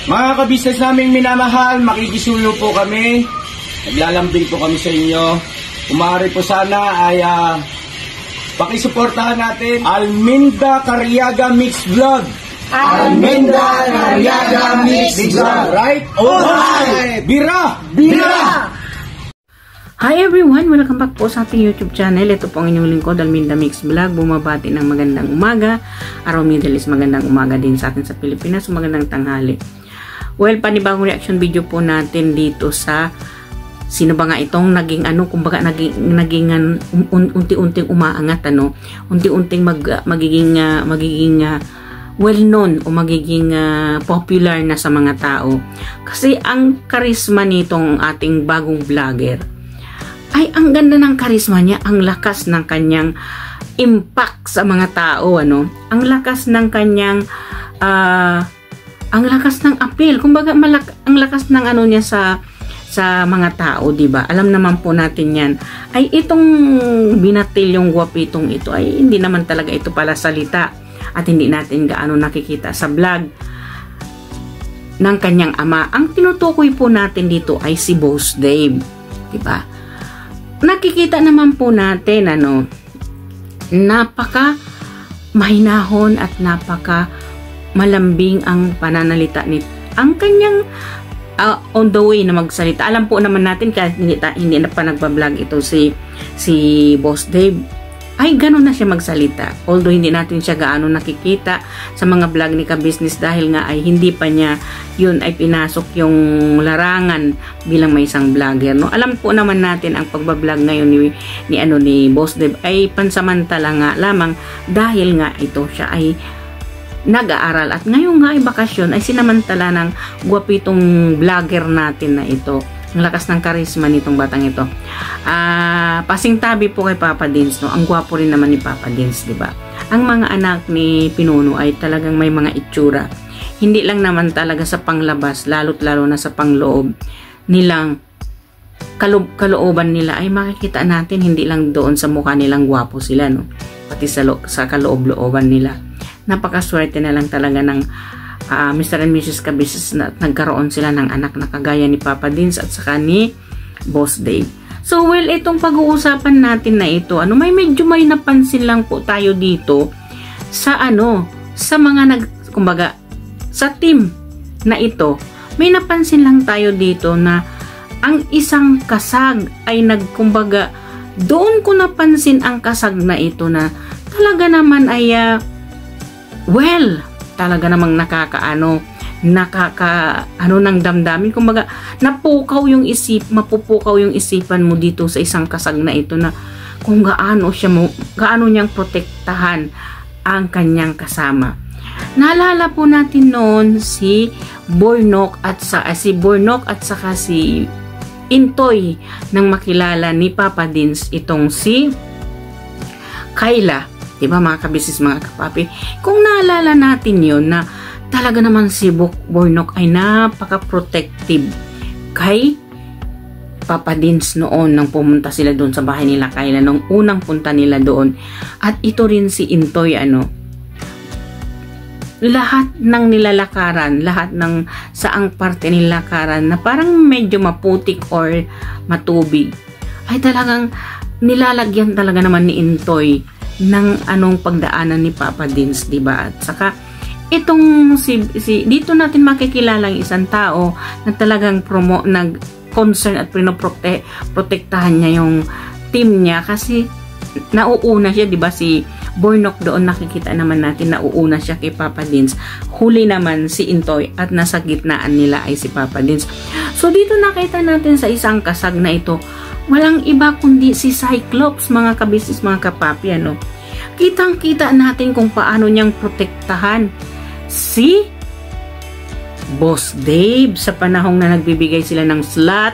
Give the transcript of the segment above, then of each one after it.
Mga kabisnes naming minamahal, makikisuyo po kami. Naglalambing po kami sa inyo. Kung maaari po sana ay pakisuportahan natin Alminda Cariaga Mix Vlog. Alminda Cariaga Mix Vlog. Right? Alright! Bira! Bira! Hi everyone! Welcome back po sa ating YouTube channel. Ito po ang inyong lingkod, Alminda Mix Vlog. Bumabati ng magandang umaga. Araw Middle East, magandang umaga din sa atin sa Pilipinas. Magandang tanghali. Well, panibagong reaction video po natin dito sa sino ba nga itong naging kumbaga naging unti-unting umaangat unti-unting magiging well known o magiging popular na sa mga tao. Kasi ang karisma nitong ating bagong vlogger ay ang ganda ng karisma niya, ang lakas ng kanyang impact sa mga tao, ang lakas ng kanyang ang lakas ng appeal, kumbaga ang lakas ng niya sa mga tao, 'di ba? Alam naman po natin 'yan. Ay itong binatilyong gwapitong ito ay hindi naman talaga ito pala salita at hindi natin gaano nakikita sa vlog ng kanyang ama. Ang tinutukoy po natin dito ay si Boss Dave, 'di ba? Nakikita naman po natin napaka mahinahon at napaka malambing ang pananalita ni ang kanyang on the way na magsalita. Alam po naman natin kahit hindi na pa nagba-vlog ito si Boss Dave ay gano'n na siya magsalita. Although hindi natin siya gaano nakikita sa mga vlog ni Ka-Business dahil nga ay hindi pa niya yun ay pinasok yung larangan bilang may isang vlogger. Alam po naman natin ang pagba-vlog ngayon ni Boss Dave ay pansamantala nga lamang dahil nga ito siya ay nag-aaral at ngayon nga ay bakasyon ay sinamantala ng gwapitong vlogger natin na ito. Ang lakas ng karisma nitong batang ito. Pasing-tabi po kay Papa Dins, Ang gwapo rin naman ni Papa Dins, 'di ba? Ang mga anak ni Pinuno ay talagang may mga itsura. Hindi lang naman talaga sa panglabas, lalo na sa pangloob nilang kalooban nila ay makikita natin hindi lang doon sa mukha nilang gwapo sila, pati sa kaloob-looban nila. Napakaswerte na lang talaga ng Mr. and Mrs. Ka-Business na nagkaroon sila ng anak na kagaya ni Papa Dins at saka ni Boss Dave. So, well, itong pag-uusapan natin na ito, medyo may napansin lang po tayo dito sa sa mga kumbaga, sa team na ito, may napansin lang tayo dito na ang isang kasag ay kumbaga, doon ko napansin ang kasag na ito na talaga naman ay well, talaga namang ng damdamin. Kumbaga, mapupukaw yung isipan mo dito sa isang kasag na ito na kung gaano niyang protektahan ang kanyang kasama. Naalala po natin noon si Bornok at saka si Intoy nang makilala ni Papa Dins itong si Kayla. Diba mga kabisnes, mga kapapi? Kung naalala natin yon na talaga naman si Bornok ay napaka-protective kay Papa Dins noon nang pumunta sila doon sa bahay nila Kayla nung unang punta nila doon. At ito rin si Intoy, lahat ng nilalakaran, lahat ng saang parte nilakaran na parang medyo maputik or matubig ay talagang nilalagyan talaga naman ni Intoy ng pagdaanan ni Papa Dins, diba? At saka itong dito natin makikilala ang isang tao na talagang nag-concern at protektahan niya yung team niya kasi nauuna siya, diba? Si Bornok doon nakikita naman natin nauuna siya kay Papa Dins. Huli naman si Intoy at nasa gitnaan nila ay si Papa Dins. So dito nakita natin sa isang kasag na ito, walang iba kundi si Cyclops, mga kabisnes, mga kapapi, Kitang-kita natin kung paano niyang protektahan si Boss Dave sa panahong na nagbibigay sila ng slot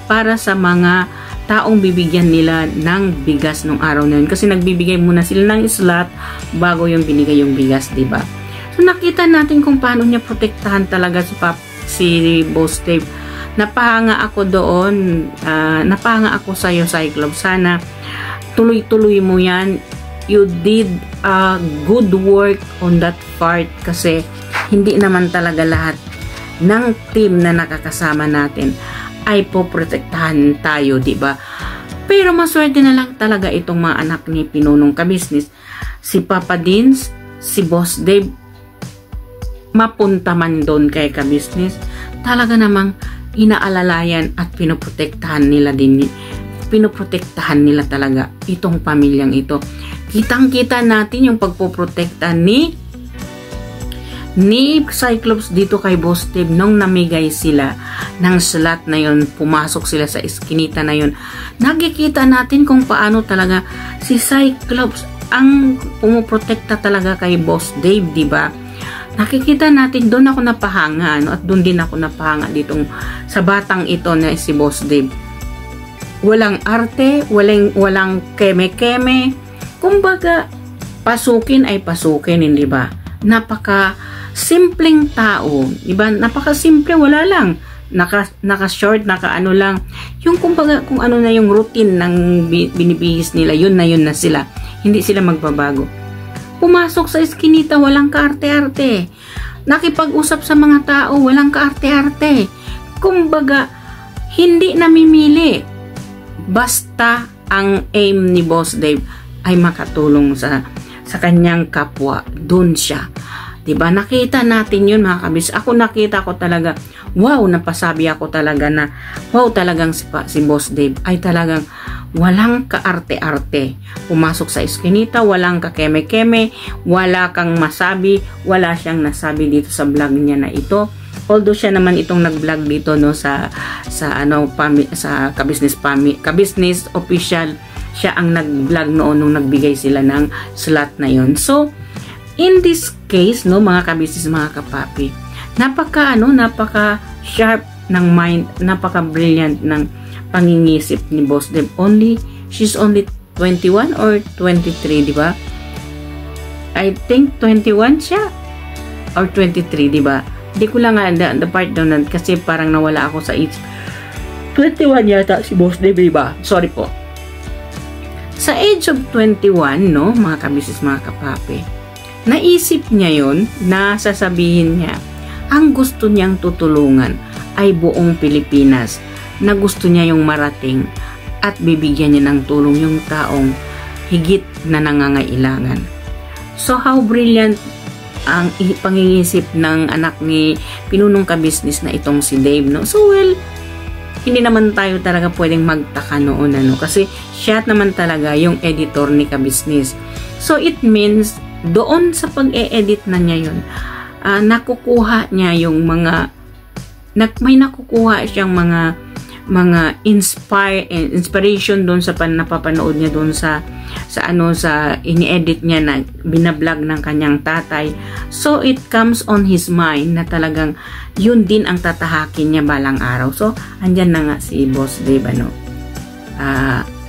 para sa mga taong bibigyan nila ng bigas nung araw na yun. Kasi nagbibigay muna sila ng slot bago yung binigay yung bigas, diba? So nakita natin kung paano niya protektahan talaga si Boss Dave. Napahanga ako doon, napahanga ako sa iyo, Cyclops. Sana tuloy-tuloy mo yan. You did good work on that part kasi hindi naman talaga lahat ng team na nakakasama natin ay poprotektahan tayo, di ba? Pero maswerte na lang talaga itong mga anak ni Pinunong Kabisnes. Si Papa Dins, si Boss Dave, mapunta man doon kay Kabisnes, talaga namang inaalalayan at pinoprotektahan nila talaga itong pamilyang ito. Kitang-kita natin yung pagpoprotekta ni Cyclops dito kay Boss Dave nung namigay sila ng slot na yun, pumasok sila sa iskinita na yun. Nakikita natin kung paano talaga si Cyclops ang pumuprotekta talaga kay Boss Dave, di ba? Nakikita natin, doon ako napahanga, at doon din ako napahanga ditong sa batang ito na si Boss Dave. Walang arte, walang keme-keme. Kumbaga, pasukin ay pasukin, hindi ba? Napaka simpleng tao, di ba? Napaka simple, wala lang. Naka-short, naka-ano lang. Yung kumbaga, kung ano na yung routine ng binibihis nila, yun na sila. Hindi sila magbabago. Pumasok sa eskinita, walang kaarte-arte. Nakipag-usap sa mga tao, walang kaarte-arte. Kumbaga, hindi namimili. Basta ang aim ni Boss Dave ay makatulong sa kanyang kapwa. Doon siya. Diba? Nakita natin yun, mga kabis. Ako nakita ko talaga, wow, napasabi ako talaga na, wow, talagang si Boss Dave ay talagang walang kaarte-arte. Pumasok sa eskinita, walang kakeme-keme, wala kang masabi, wala siyang nasabi dito sa vlog niya na ito. Although siya naman itong nag-vlog dito no sa Kabisnes official, siya ang nag-vlog noon nung nagbigay sila ng slot na yon. So, in this case, no, mga kabisnes, mga kapapi, napaka sharp ng mind, napaka brilliant ng pangingisip ni Boss Dave. She's only 21 or 23, di ba? I think 21 siya or 23, di ba? Di ko lang the part down kasi parang nawala ako sa age. 21 yata si Boss Dave, di ba? Sorry po. Sa age of 21, no, mga kabisnes, mga kapapi, naisip niya yon na sasabihin niya ang gusto niyang tutulungan ay buong Pilipinas, na gusto niya yung marating at bibigyan niya ng tulong yung taong higit na nangangailangan. So how brilliant ang pangingisip ng anak ni Pinunong Kabisnes na itong si Dave, no? So well, hindi naman tayo talaga pwedeng magtaka noon, ano, kasi siya naman talaga yung editor ni Kabisnes. So it means doon sa pag-e-edit na niya yun, nakukuha niya yung may nakukuha siyang mga inspiration doon sa napapanood niya doon sa ini-edit niya na binablog ng kanyang tatay. So it comes on his mind na talagang yun din ang tatahakin niya balang araw. So andyan na nga si Boss Dave, ano.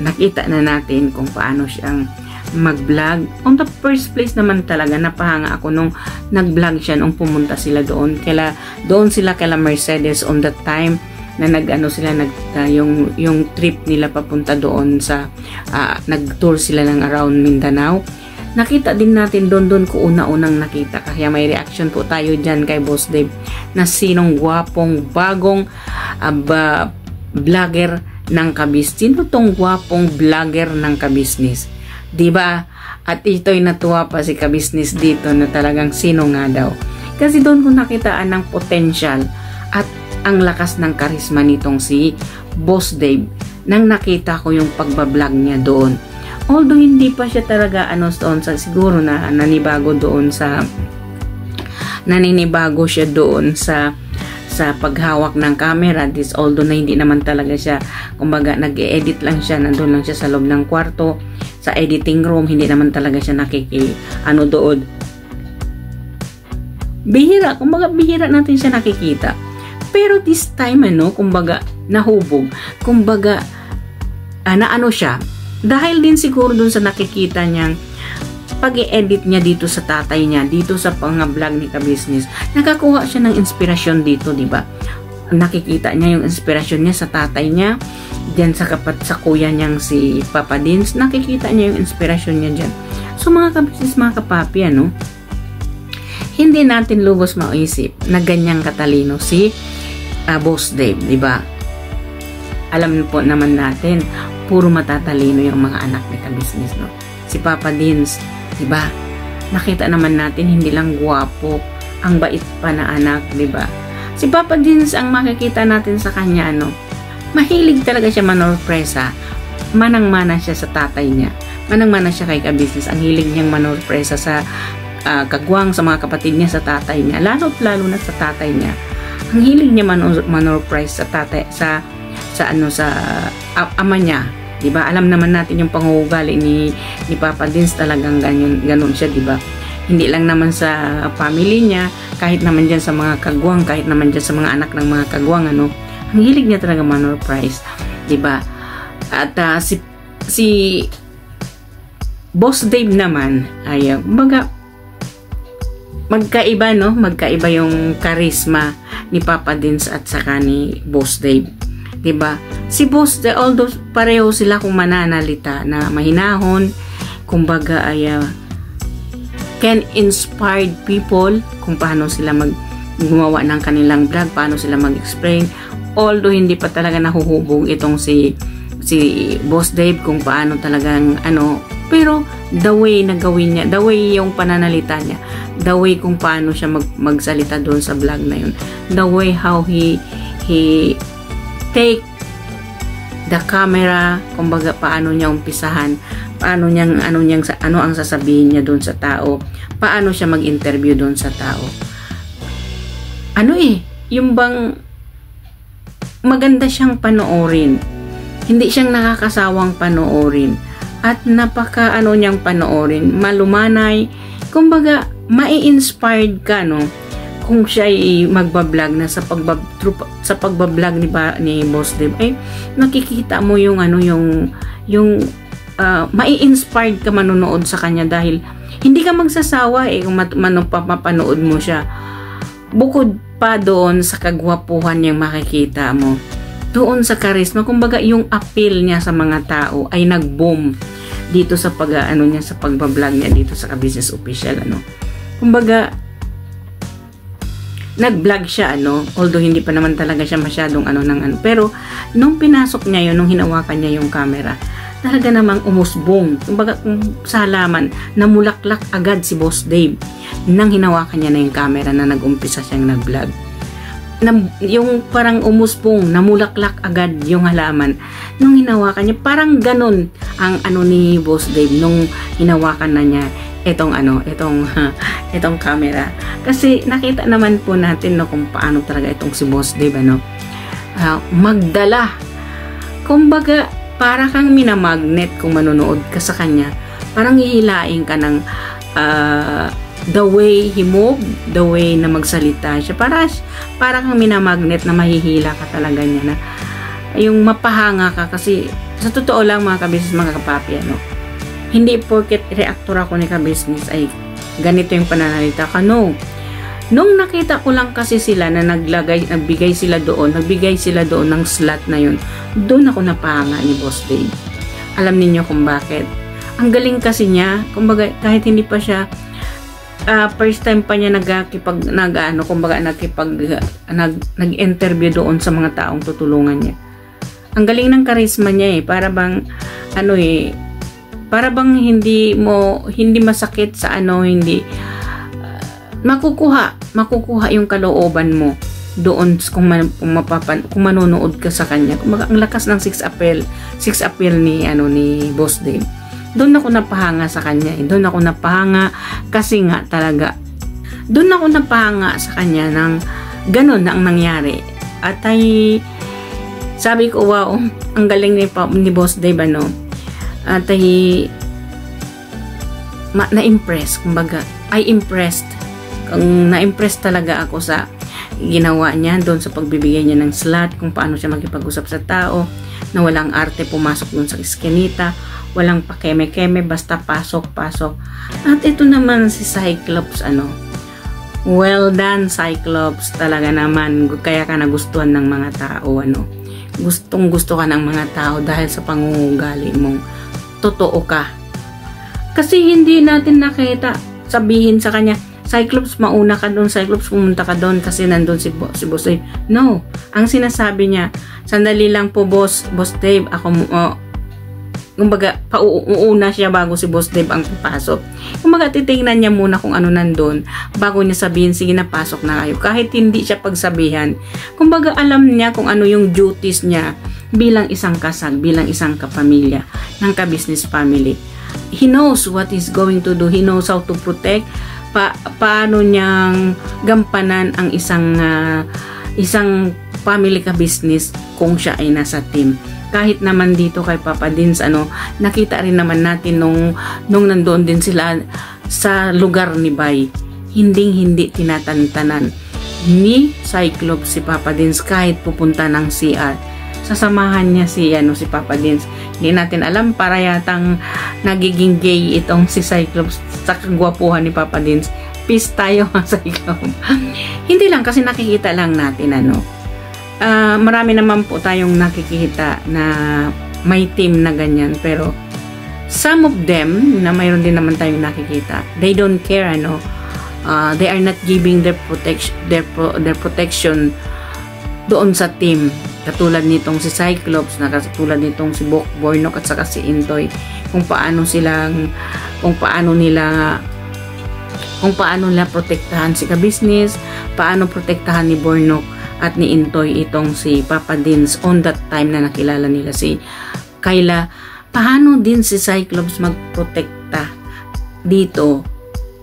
Nakita na natin kung paano siyang mag-vlog. On the first place naman talaga, napahanga ako nung nag-vlog siya nung pumunta sila doon. Doon sila kala Mercedes on that time na yung trip nila papunta doon sa nag-tour sila ng around Mindanao. Nakita din natin doon ko una-unang nakita, kaya may reaction po tayo dyan kay Boss Dave na sinong gwapong bagong vlogger ng Kabisnes. Sino tong gwapong vlogger ng Kabisnes? Diba? At ito'y natuwa pa si Kabisnes dito na talagang sino nga daw. Kasi doon ko nakitaan ng potential at ang lakas ng karisma nitong si Boss Dave nang nakita ko yung pagbablog niya doon. Although hindi pa siya talaga siguro na naninibago siya doon sa paghawak ng camera. Although na hindi naman talaga siya, kumbaga nag-e-edit lang siya, nandun lang siya sa loob ng kwarto, sa editing room, hindi naman talaga siya doon. Bihira natin siya nakikita. Pero this time, kumbaga, nahubog. Kumbaga, siya. Dahil din siguro dun sa nakikita niyang pag-i-edit niya dito sa tatay niya, dito sa pang-vlog ni Kabisnes, nakakuha siya ng inspirasyon dito, di ba? Nakikita niya yung inspirasyon niya sa tatay niya, diyan sa kuya niyang si Papa Dins, nakikita niya yung inspirasyon niya diyan. So mga Kabisnes, mga kapapi, hindi natin lubos maisip na ganyang katalino si Boss Dave, di ba? Alam po naman natin, puro matatalino yung mga anak ni ka-business, no? Si Papa Dins, di ba? Nakita naman natin, hindi lang gwapo, ang bait pa na anak, di ba? Si Papa Dins, ang makikita natin sa kanya, ano, mahilig talaga siya manorpresa. Manang-mana siya sa tatay niya. Manang-mana siya kay ka-business. Ang hilig niyang manorpresa sa kagwang, sa mga kapatid niya, sa tatay niya. Lalo na sa tatay niya. Ang hilig niya manorpresa sa tatay, sa ama niya. Diba? Alam naman natin yung panguugali ni Papa Dins, talagang ganun siya, diba? Hindi lang naman sa family niya, kahit naman dyan sa mga kagwang, kahit naman dyan sa mga anak ng mga kagwang, ano, ang hilig niya talaga manorprice, diba? At si Boss Dave naman ay magkaiba, no? Magkaiba yung charisma ni Papa Dins at saka ni Boss Dave. Diba? Si Boss Dave, although pareho sila kung mananalita na mahinahon, kumbaga ay can inspire people kung paano sila gumawa ng kanilang vlog, paano sila mag-explain. Although hindi pa talaga nahuhubog itong si Boss Dave kung paano talagang ano, pero the way na gawin niya, the way yung pananalita niya, the way kung paano siya magsalita doon sa vlog na yun, the way how he take the camera, kumbaga paano niya umpisahan, paano ano ang sasabihin niya doon sa tao, paano siya mag-interview doon sa tao. Ano yung bang maganda siyang panoorin. Hindi siyang nakakasawang panoorin. At napaka niyang panoorin, malumanay, kumbaga mai-inspired ka, no? Kung siya ay magbablog na sa pagbablog ni Boss Dave, ay nakikita mo yung mai-inspired ka manonood sa kanya dahil hindi ka magsasawa kung mapapanood mo siya. Bukod pa doon sa kagwapuhan niyang makikita mo, doon sa charisma, kumbaga yung appeal niya sa mga tao ay nag-boom dito sa niya, sa pagbablog niya dito sa ka-business official, ano. Kumbaga nag-vlog siya, ano, although hindi pa naman talaga siya masyadong pero nung pinasok niya yun, nung hinawakan niya yung camera, talaga namang umusbong. Kumbaga kung sa halaman, namulaklak agad si Boss Dave nang hinawakan niya na yung camera na nag-umpisa siyang nag-vlog. Yung parang umusbong, namulaklak agad yung halaman nung hinawakan niya. Parang ganun ang ni Boss Dave nung hinawakan na niya itong camera. Kasi nakita naman po natin, no, kung paano talaga itong si Boss Dave, magdala. Kumbaga, para kang minamagnet kung manonood ka sa kanya. Parang hihilain ka ng the way he moved, the way na magsalita siya. Para kang minamagnet na mahihila ka talaga niya, na yung mapahanga ka. Kasi sa totoo lang, mga ka-business, mga kapapi, hindi porket reactor ako ni ka-business ay ganito yung pananalita ka. No. Nung nakita ko lang kasi sila na nagbigay sila doon ng slot na yun, doon ako napahanga ni Boss Dave. Alam niyo kung bakit? Ang galing kasi niya, kumbaga kahit hindi pa siya first time pa niya nag-interview doon sa mga taong tutulungan niya. Ang galing ng charisma niya, para bang para bang hindi masakit sa hindi makukuha yung kalooban mo doon kung manonood ka sa kanya. Kumbaga ang lakas ng sex appeal ni Boss Dave. Doon ako napahanga sa kanya. Doon ako napahanga kasi nga talaga. Doon ako napahanga sa kanya ng ganun na ang nangyari. At ay sabi ko, wow, ang galing ni Boss Dave, At ay na-impress. Kumbaga, impressed. Na-impress talaga ako sa ginawa niya doon sa pagbibigay niya ng slot, kung paano siya makipag-usap sa tao, na walang arte pumasok doon sa iskinita, walang pakeme-keme, basta pasok-pasok. At ito naman si Cyclops, well done, Cyclops, talaga naman, kaya ka nagustuhan ng mga tao, gustong-gusto ka ng mga tao dahil sa pangungugali mong totoo ka. Kasi hindi natin nakita, sabihin sa kanya, Cyclops, mauna ka doon. Cyclops, pumunta ka doon kasi nandun si Boss Dave. No. Ang sinasabi niya, sandali lang po, Boss Dave. Ako, kumbaga, pauuna siya bago si Boss Dave ang papasok. Kumbaga, titingnan niya muna kung ano nandun bago niya sabihin, sige na, pasok na kayo. Kahit hindi siya pagsabihan. Kumbaga, alam niya kung ano yung duties niya bilang isang kasag, bilang isang kapamilya ng ka-business family. He knows what he's going to do. He knows how to protect. Paano niyang gampanan ang isang family ka-business kung siya ay nasa team. Kahit naman dito kay Papa Dins, nakita rin naman natin nung nandoon din sila sa lugar ni Bay. Hindi tinatantanan ni Cyclops si Papa Dins kahit pupunta ng CR. Sasamahan niya si Papa Dins. Hindi natin alam, para yatang nagiging gay itong si Cyclops sa kagwapuhan ni Papa Dins. Peace tayo mga Cyclops. Hindi lang kasi nakikita lang natin marami naman po tayong nakikita na may team na ganyan, pero some of them na mayroon din naman tayong nakikita, they don't care, they are not giving their protection doon sa team, katulad nitong si Cyclops, katulad nitong si Bornok at saka si Intoy, kung paano nila protektahan si ka-business, paano protektahan ni Bornok at ni Intoy itong si Papa Dins on that time na nakilala nila si Kayla. Paano din si Cyclops magprotekta dito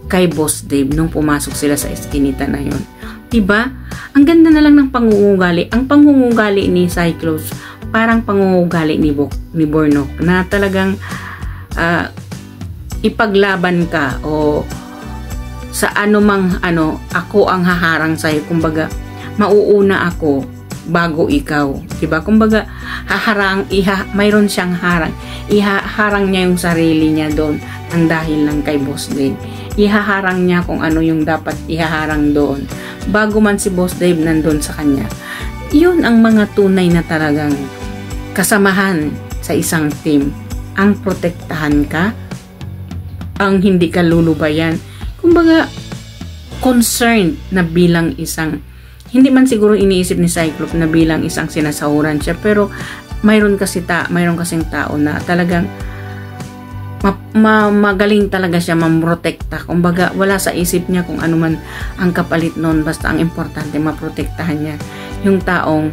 kay Boss Dave nung pumasok sila sa eskinita na yun? Diba? Ang ganda na lang ng pangungugali. Ang pangungugali ni Cyclops parang pangungugali ni Bornok na talagang ipaglaban ka o sa anumang ako ang haharang sa'yo. Kumbaga, mauuna ako bago ikaw. Diba? Kumbaga, mayroon siyang harang. Ihaharang niya yung sarili niya doon ang dahil lang kay Boss Dave. Ihaharang niya kung ano yung dapat ihaharang doon. Bago man si Boss Dave nandun sa kanya. Yun ang mga tunay na talagang kasamahan sa isang team. Ang protektahan ka, ang hindi ka lulubayan. Kumbaga, concerned na bilang isang, hindi man siguro iniisip ni Cyclops na bilang isang sinasahuran siya, pero mayroon kasing tao na talagang magaling talaga siya mamprotekta. Kumbaga, wala sa isip niya kung ano man ang kapalit noon, basta ang importante maprotektahan niya yung taong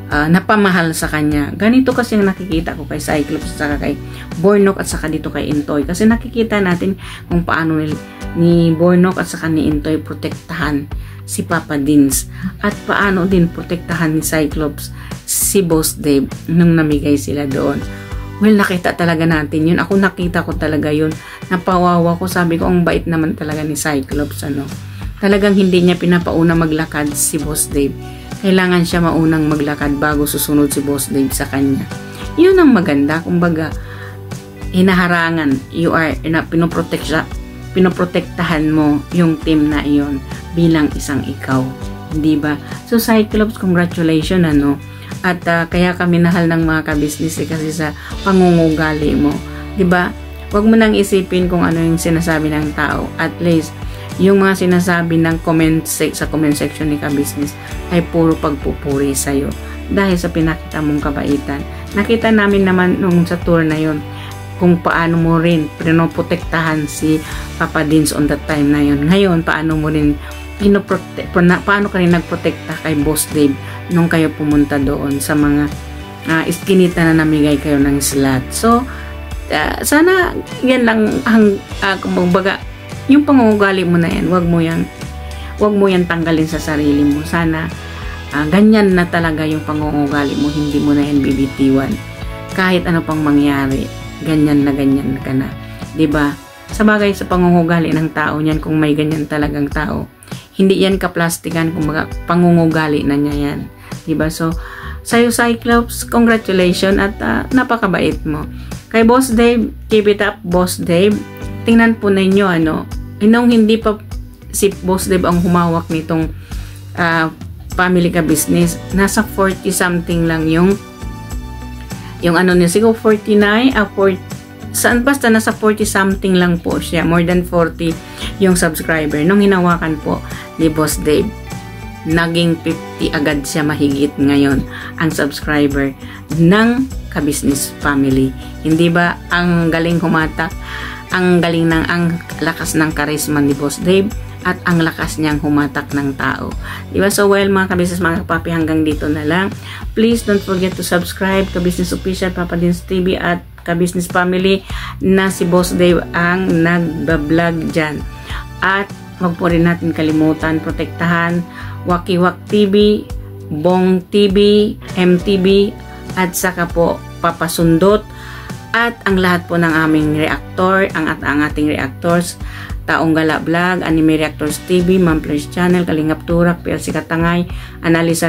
napamahal sa kanya. Ganito kasi ang nakikita ko kay Cyclops at saka kay Bornok at saka dito kay Intoy, kasi nakikita natin kung paano ni Bornok at saka ni Intoy protektahan si Papa Dins at paano din protektahan ni Cyclops si Boss Dave nung namigay sila doon. Well, nakita talaga natin yun. Ako nakita ko talaga yun. Napawawa ko. Sabi ko, ang bait naman talaga ni Cyclops. Talagang hindi niya pinapauna maglakad si Boss Dave. Kailangan siya maunang maglakad bago susunod si Boss Dave sa kanya. Yun ang maganda. Kumbaga, hinaharangan. Pinoprotektahan mo yung team na iyon bilang isang ikaw. Diba? So, Cyclops, congratulations, At kaya kami nahal ng mga ka-business kasi sa pangungugali mo. Diba? Huwag mo nang isipin kung ano yung sinasabi ng tao. At least, yung mga sinasabi ng sa comment section ni ka-business ay puro pagpupuri sa'yo. Dahil sa pinakita mong kabaitan. Nakita namin naman nung sa tour na yun kung paano mo rin pinoprotektahan si Papa Dins on that time na yun. Ngayon, paano ka rin nagprotekta kay Boss Dave nung kayo pumunta doon sa mga iskinita na namigay kayo ng slot. So, sana yan lang kumbaga, yung pangungugali mo na yan, wag mo yan tanggalin sa sarili mo. Sana ganyan na talaga yung pangungugali mo, hindi mo na yan bibitiwan. Kahit ano pang mangyari, ganyan na ka na. Diba? Sa bagay sa pangungugali ng tao niyan, kung may ganyan talagang tao, hindi yan kaplastikan, kumbaga pangungugali na niya yan. Diba? So, sa'yo Cyclops, congratulations at napakabait mo. Kay Boss Dave, keep it up, Boss Dave. Tingnan po ninyo, nung hindi pa si Boss Dave ang humawak nitong family ka business, nasa 40 something lang yung siguro 49, saan basta nasa 40 something lang po siya, more than 40 yung subscriber. Nung hinawakan po ni Boss Dave, naging 50 agad siya mahigit ngayon ang subscriber ng Ka-Business Family. Hindi ba ang galing humatak, ang galing ang lakas ng karisma ni Boss Dave at ang lakas niyang humatak ng tao. Diba? So, well, mga Ka-Business, mga Kapapi, hanggang dito na lang. Please don't forget to subscribe Ka-Business Official, Papa Dins TV at Ka-Business Family na si Boss Dave ang nagbablog dyan. At huwag po rin natin kalimutan, protektahan Wakiwak TV, Bong TV, MTV, at saka po Papasundot, at ang lahat po ng aming reactor, ang ating reactors, Taong Gala Vlog, Anime Reactors TV, Mamplers Channel, Kalingap Turak, PLC Katangay, Analisa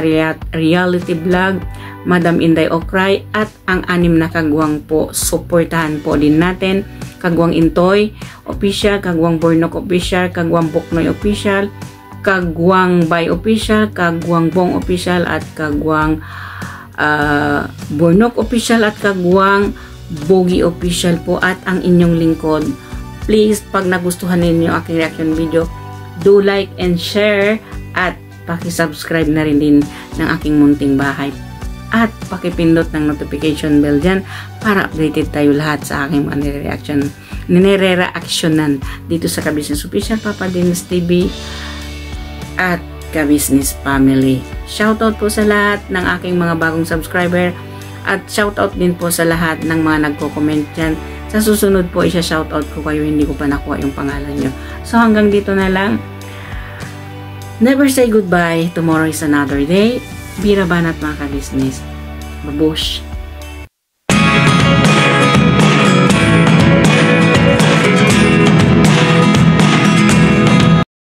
Reality Vlog, Madam Inday Okray, at ang 6 na kagwang po. Suportahan po din natin. Kagwang Intoy Official, Kagwang Bornok Official, Kagwang Buknoy Official, Kagwang Bay Official, Kagwang Bong Official, at Kagwang Bornok Official, at Kagwang Bogi Official po, at ang inyong lingkod. Please, pag nagustuhan ninyo aking reaction video, do like and share, at paki-subscribe na rin din ng aking munting bahay. At pakipindot ng notification bell dyan para updated tayo lahat sa aking mga nire-reactionan dito sa Ka-Business Official, Papa Dins TV at Ka-Business Family. Shoutout po sa lahat ng aking mga bagong subscriber, at shoutout din po sa lahat ng mga nagko-comment dyan. Sa susunod po, isa-shoutout ko kayo, hindi ko pa nakuha yung pangalan nyo. So, hanggang dito na lang. Never say goodbye. Tomorrow is another day. Biraban at mga Ka-Business. Babush!